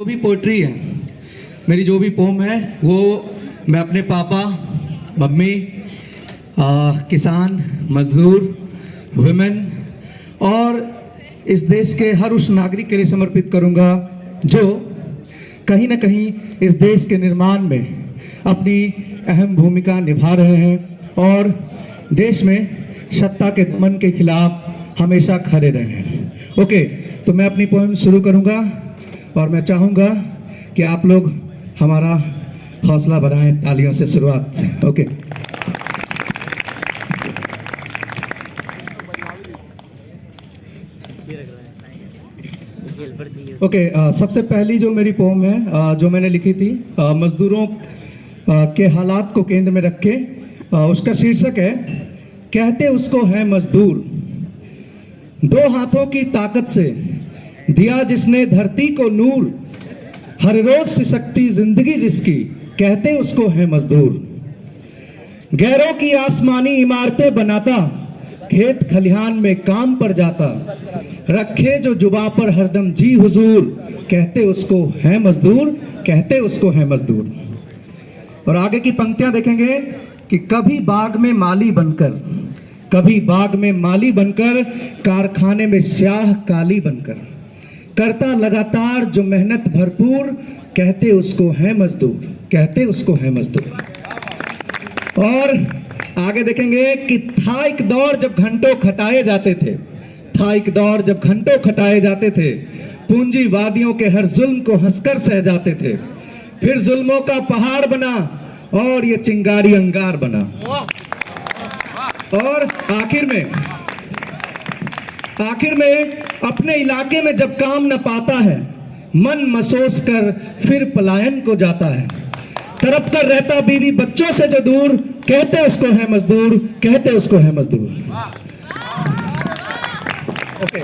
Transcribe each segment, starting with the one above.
जो भी पोइट्री है, मेरी जो भी पोम है, वो मैं अपने पापा, मम्मी, किसान, मजदूर, वुमेन और इस देश के हर उस नागरिक के लिए समर्पित करूंगा जो कहीं ना कहीं इस देश के निर्माण में अपनी अहम भूमिका निभा रहे हैं और देश में सत्ता के दमन के खिलाफ हमेशा खड़े रहे हैं। ओके, तो मैं अपनी पोएम शुरू करूंगा और मैं चाहूँगा कि आप लोग हमारा हौसला बढ़ाएं तालियों से शुरुआत से। ओके, सबसे पहली जो मेरी पोम है जो मैंने लिखी थी मजदूरों के हालात को केंद्र में रखे, उसका शीर्षक है कहते उसको है मजदूर। दो हाथों की ताकत से दिया जिसने धरती को नूर, हर रोज सिसकती जिंदगी जिसकी कहते उसको है मजदूर। गैरों की आसमानी इमारतें बनाता, खेत खलिहान में काम पर जाता, रखे जो जुबा पर हरदम जी हुजूर, कहते उसको है मजदूर, कहते उसको है मजदूर। और आगे की पंक्तियां देखेंगे कि कभी बाग में माली बनकर, कभी बाग में माली बनकर, कारखाने में स्याह काली बनकर, करता लगातार जो मेहनत भरपूर, कहते उसको है मजदूर, कहते उसको है मजदूर। और आगे देखेंगे कि था एक दौर जब घंटों खटाए जाते थे, था एक दौर जब घंटों खटाए जाते थे, पूंजीवादियों के हर जुल्म को हंसकर सह जाते थे, फिर जुल्मों का पहाड़ बना और ये चिंगारी अंगार बना। और आखिर में अपने इलाके में जब काम न पाता है, मन मसोस कर फिर पलायन को जाता है, तड़प कर रहता बीवी बच्चों से जो दूर, कहते उसको है मजदूर, कहते उसको है मजदूर। ओके,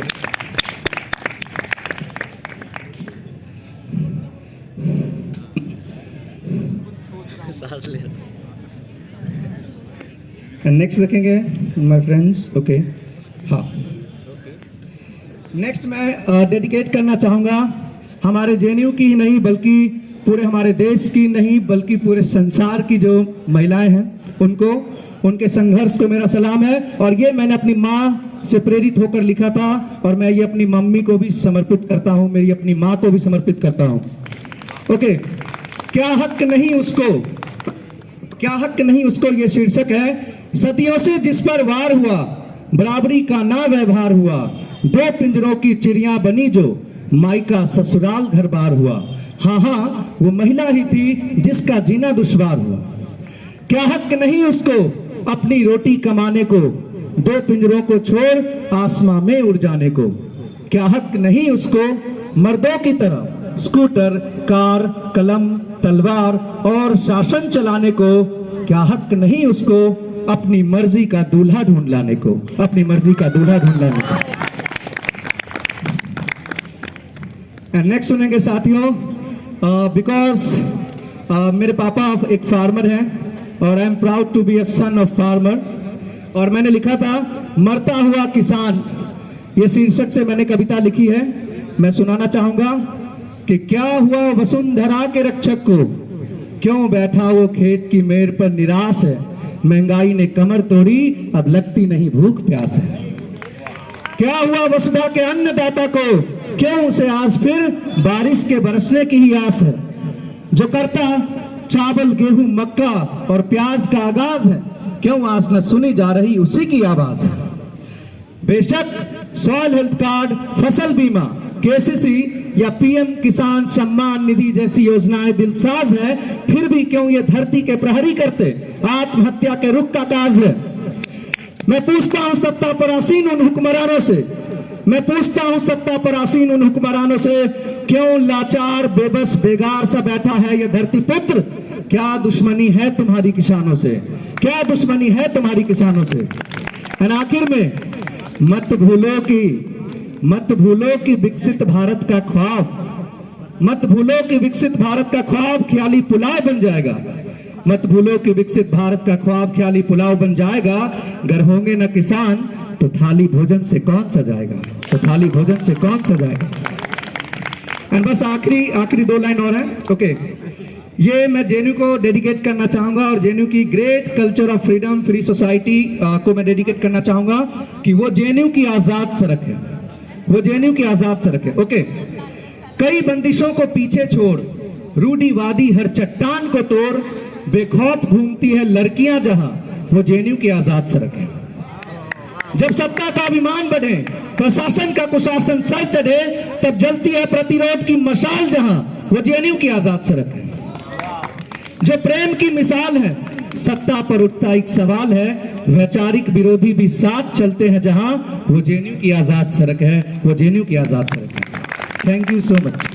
सांस ले। नेक्स्ट देखेंगे माय फ्रेंड्स। ओके, हाँ, नेक्स्ट मैं डेडिकेट करना चाहूँगा हमारे जेएनयू की ही नहीं बल्कि पूरे हमारे देश की नहीं बल्कि पूरे संसार की जो महिलाएं हैं उनको, उनके संघर्ष को मेरा सलाम है। और ये मैंने अपनी माँ से प्रेरित होकर लिखा था और मैं ये अपनी मम्मी को भी समर्पित करता हूँ, मेरी अपनी माँ को भी समर्पित करता हूँ। ओके, क्या हक नहीं उसको, क्या हक नहीं उसको, ये शीर्षक है। सदियों से जिस पर वार हुआ, बराबरी का ना व्यवहार हुआ, दो पिंजरों की चिड़िया बनी जो, मायका ससुराल घर बार हुआ। हाँ हाँ, वो महिला ही थी जिसका जीना दुश्वार हुआ। क्या हक नहीं उसको अपनी रोटी कमाने को, दो पिंजरों को छोड़ आसमां में उड़ जाने को। क्या हक नहीं उसको मर्दों की तरह स्कूटर, कार, कलम, तलवार और शासन चलाने को। क्या हक नहीं उसको अपनी मर्जी का दूल्हा ढूंढ लाने को, अपनी मर्जी का दूल्हा ढूंढ लाने को। नेक्स्ट सुनेंगे साथियों, बिकॉज मेरे पापा एक फार्मर हैं और I am proud to be a son of farmer. और मैंने लिखा था मरता हुआ किसान, ये शीर्षक से मैंने कविता लिखी है। मैं सुनाना चाहूंगा कि क्या हुआ वसुंधरा के रक्षक को, क्यों बैठा वो खेत की मेड़ पर निराश है, महंगाई ने कमर तोड़ी अब लगती नहीं भूख प्यास है। क्या हुआ वसुधा के अन्नदाता को, क्यों उसे आज फिर बारिश के बरसने की ही आस है, जो करता चावल गेहूं मक्का और प्याज का आगाज है, क्यों आज न सुनी जा रही उसी की आवाज है। बेशक सॉइल हेल्थ कार्ड, फसल बीमा, केसीसी या पीएम किसान सम्मान निधि जैसी योजनाएं दिलसाज है, फिर भी क्यों ये धरती के प्रहरी करते आत्महत्या के रुख का काज है। मैं पूछता हूं सत्ता पर आसीन उन हुक्मरानों से, मैं पूछता हूं सत्ता पर आसीन उन हुक्मरानों से, क्यों लाचार बेबस बेगार सा बैठा है ये धरती पुत्र। क्या दुश्मनी है तुम्हारी किसानों से, क्या दुश्मनी है तुम्हारी किसानों से। और आखिर में मत भूलो कि विकसित भारत का ख्वाब, मत भूलो कि विकसित भारत का ख्वाब ख्याली पुलाव बन जाएगा, मत भूलो कि विकसित भारत का ख्वाब ख्याली पुलाव बन जाएगा। अगर होंगे न किसान तो थाली भोजन से कौन सजाएगा, तो थाली भोजन से कौन सजाएगा। एंड बस आखिरी 2 लाइन और है, ओके। ये मैं जेएनयू को डेडिकेट करना चाहूंगा और जेएनयू की great culture of freedom, free society को मैं डेडिकेट करना चाहूंगा कि वो जेएनयू की आजाद सड़क है, वो जेएनयू की आजाद सड़क है, ओके। कई बंदिशों को पीछे छोड़, रूढ़िवादी हर चट्टान को तोड़, बेखौफ घूमती है लड़कियां जहां, वो जेएनयू की आजाद सड़क है। जब सत्ता का अभिमान बढ़े, प्रशासन का कुशासन सर चढ़े, तब जलती है प्रतिरोध की मशाल जहां, वो जेएनयू की आजाद सड़क है। जो प्रेम की मिसाल है, सत्ता पर उठता एक सवाल है, वैचारिक विरोधी भी साथ चलते हैं जहां, वो जेएनयू की आजाद सड़क है, वो जेएनयू की आजाद सड़क है। Thank you so much.